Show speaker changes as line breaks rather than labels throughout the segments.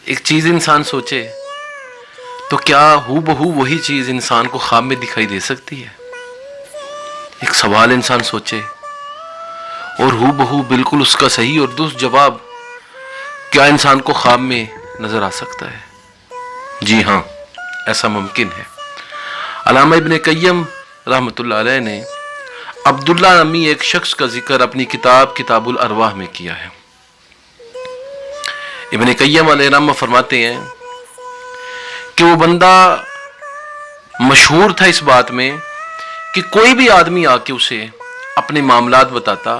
एक चीज़ इंसान सोचे तो क्या हू बहू वही चीज़ इंसान को ख्वाब में दिखाई दे सकती है? एक सवाल इंसान सोचे और हू बहू बिल्कुल उसका सही और दुरुस्त जवाब क्या इंसान को ख्वाब में नजर आ सकता है? जी हाँ, ऐसा मुमकिन है। अल्लामा इब्न कय्यम रहमतुल्लाह अलैह ने अब्दुल्ला नामी एक शख्स का जिक्र अपनी किताब किताबुल अरवाह में किया है। इब्न कय्यम अलैहिर्रहमा फरमाते हैं कि वो बंदा मशहूर था इस बात में कि कोई भी आदमी आके उसे अपने मामलात बताता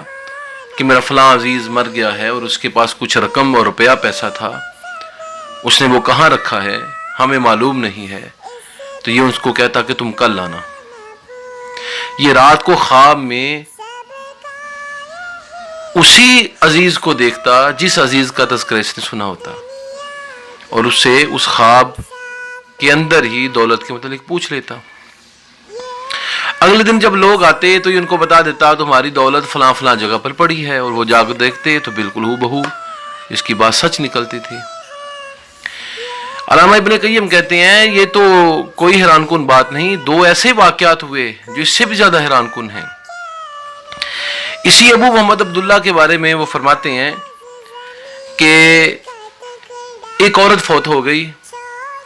कि मेरा फलां अजीज मर गया है और उसके पास कुछ रकम और रुपया पैसा था, उसने वो कहाँ रखा है हमें मालूम नहीं है, तो ये उसको कहता कि तुम कल लाना। ये रात को ख्वाब में उसी अजीज को देखता जिस अजीज का तज़किरा इसने सुना होता और उससे उस ख्वाब के अंदर ही दौलत के मतलब पूछ लेता। अगले दिन जब लोग आते तो ये उनको बता देता तुम्हारी दौलत फलां फलां जगह पर पड़ी है, और वो जाकर देखते तो बिल्कुल हूबहू इसकी बात सच निकलती थी। अल्लामा इब्न कय्यम कहते हैं ये तो कोई हैरानकुन बात नहीं, दो ऐसे वाक़यात हुए जो इससे भी ज्यादा हैरानकुन हैं। इसी अबू मोहम्मद अब्दुल्ला के बारे में वो फरमाते हैं कि एक औरत फौत हो गई,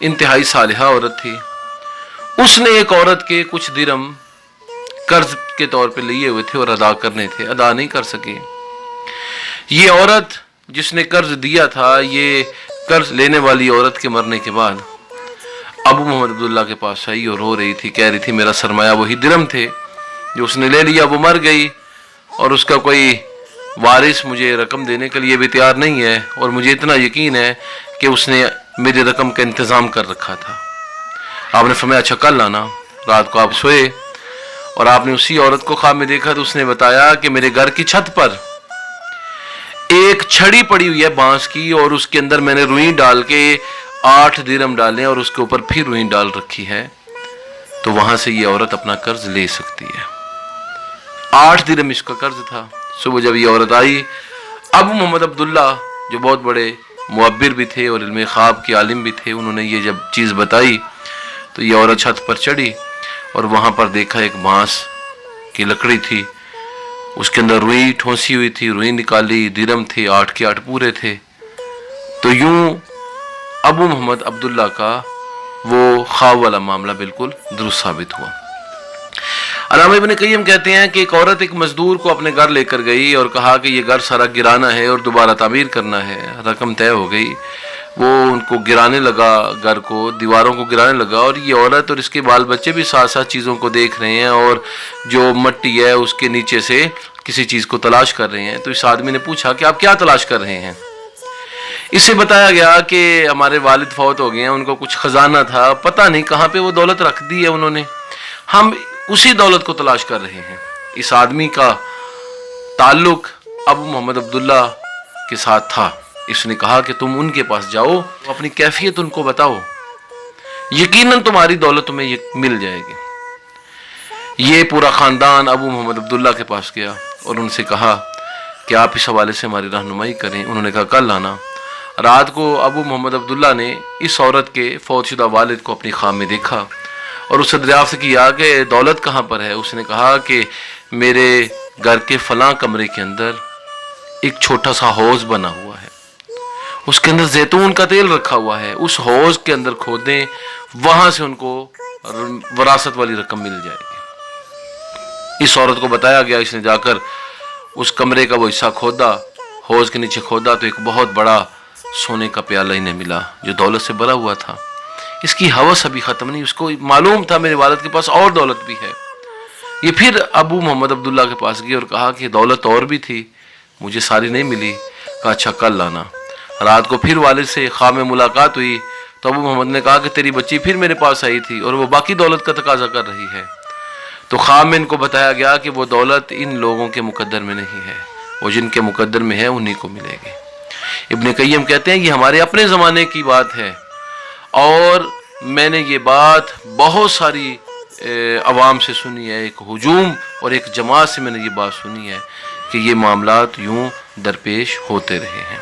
इंतहाई सालिहा औरत थी। उसने एक औरत के कुछ दिरहम कर्ज के तौर पे लिए हुए थे और अदा करने थे, अदा नहीं कर सके। ये औरत जिसने कर्ज दिया था, ये कर्ज लेने वाली औरत के मरने के बाद अबू मोहम्मद अब्दुल्ला के पास आई और रो रही थी, कह रही थी मेरा सरमाया वही दिरहम थे जो उसने ले लिया, वो मर गई और उसका कोई वारिस मुझे रकम देने के लिए भी तैयार नहीं है, और मुझे इतना यकीन है कि उसने मेरी रकम का इंतज़ाम कर रखा था। आपने फरमाया अच्छा कल लाना। रात को आप सोए और आपने उसी औरत को ख्वाब में देखा तो उसने बताया कि मेरे घर की छत पर एक छड़ी पड़ी हुई है बांस की, और उसके अंदर मैंने रुई डाल के 8 दिरहम डाले और उसके ऊपर फिर रुई डाल रखी है, तो वहां से ये औरत अपना कर्ज ले सकती है। 8 दिरहम इसका कर्ज था। सुबह जब ये औरत आई, अबू मोहम्मद अब्दुल्ला जो बहुत बड़े मुअब्बिर भी थे और इल्म ख्वाब के आलिम भी थे, उन्होंने ये जब चीज़ बताई तो ये औरत छत पर चढ़ी और वहाँ पर देखा एक बांस की लकड़ी थी, उसके अंदर रुई ठोंसी हुई थी, रुई निकाली, दिरहम थे 8 के 8 पूरे थे। तो यूं अबू मोहम्मद अब्दुल्ला का वो ख्वाब वाला मामला बिल्कुल दुरुस्त साबित हुआ। अल्लामा इब्न कय्यम कहते हैं कि एक औरत एक मजदूर को अपने घर लेकर गई और कहा कि ये घर सारा गिराना है और दोबारा तामीर करना है। रकम तय हो गई, वो उनको गिराने लगा, घर को दीवारों को गिराने लगा, और ये औरत और इसके बाल बच्चे भी साथ साथ चीज़ों को देख रहे हैं और जो मट्टी है उसके नीचे से किसी चीज़ को तलाश कर रहे हैं। तो इस आदमी ने पूछा कि आप क्या तलाश कर रहे हैं? इससे बताया गया कि हमारे वालिद फौत हो गए हैं, उनको कुछ खजाना था, पता नहीं कहाँ पे वो दौलत रख दी है उन्होंने, हम उसी दौलत को तलाश कर रहे हैं। इस आदमी का ताल्लुक अबू मोहम्मद अब्दुल्ला के साथ था। इसने कहा कि तुम उनके पास जाओ, अपनी कैफियत उनको बताओ, यकीनन तुम्हारी दौलत तुम्हें मिल जाएगी। ये पूरा ख़ानदान अबू मोहम्मद अब्दुल्ला के पास गया और उनसे कहा कि आप इस हवाले से हमारी रहनुमाई करें। उन्होंने कहा कल लाना। रात को अबू मोहम्मद अब्दुल्ला ने इस औरत के फौतशुदा वालिद को अपनी ख्वाब में देखा और उससे दरियाफ्त किया कि दौलत कहाँ पर है। उसने कहा कि मेरे घर के फलां कमरे के अंदर एक छोटा सा हौज बना हुआ है, उसके अंदर जैतून का तेल रखा हुआ है, उस हौज के अंदर खोदें, वहां से उनको वरासत वाली रकम मिल जाएगी। इस औरत को बताया गया, इसने जाकर उस कमरे का वो हिस्सा खोदा, हौज के नीचे खोदा तो एक बहुत बड़ा सोने का प्याला इन्हें मिला जो दौलत से भरा हुआ था। इसकी हवस अभी ख़त्म नहीं, उसको मालूम था मेरे वालिद के पास और दौलत भी है। ये फिर अबू मोहम्मद अब्दुल्ला के पास गई और कहा कि दौलत और भी थी, मुझे सारी नहीं मिली। कहा अच्छा कल लाना। रात को फिर वालिद से ख्वाब में मुलाकात हुई तो अबू मोहम्मद ने कहा कि तेरी बच्ची फिर मेरे पास आई थी और वो बाकी दौलत का तकाजा कर रही है। तो ख्वाब में इनको बताया गया कि वो दौलत इन लोगों के मुकद्दर में नहीं है, वो जिनके मुकद्दर में है उन्हीं को मिलेगी। इब्न कय्यम कहते हैं ये हमारे अपने ज़माने की बात है और मैंने ये बात बहुत सारी अवाम से सुनी है, एक हुजूम और एक जमात से मैंने ये बात सुनी है कि ये मामलात यूं दरपेश होते रहे हैं।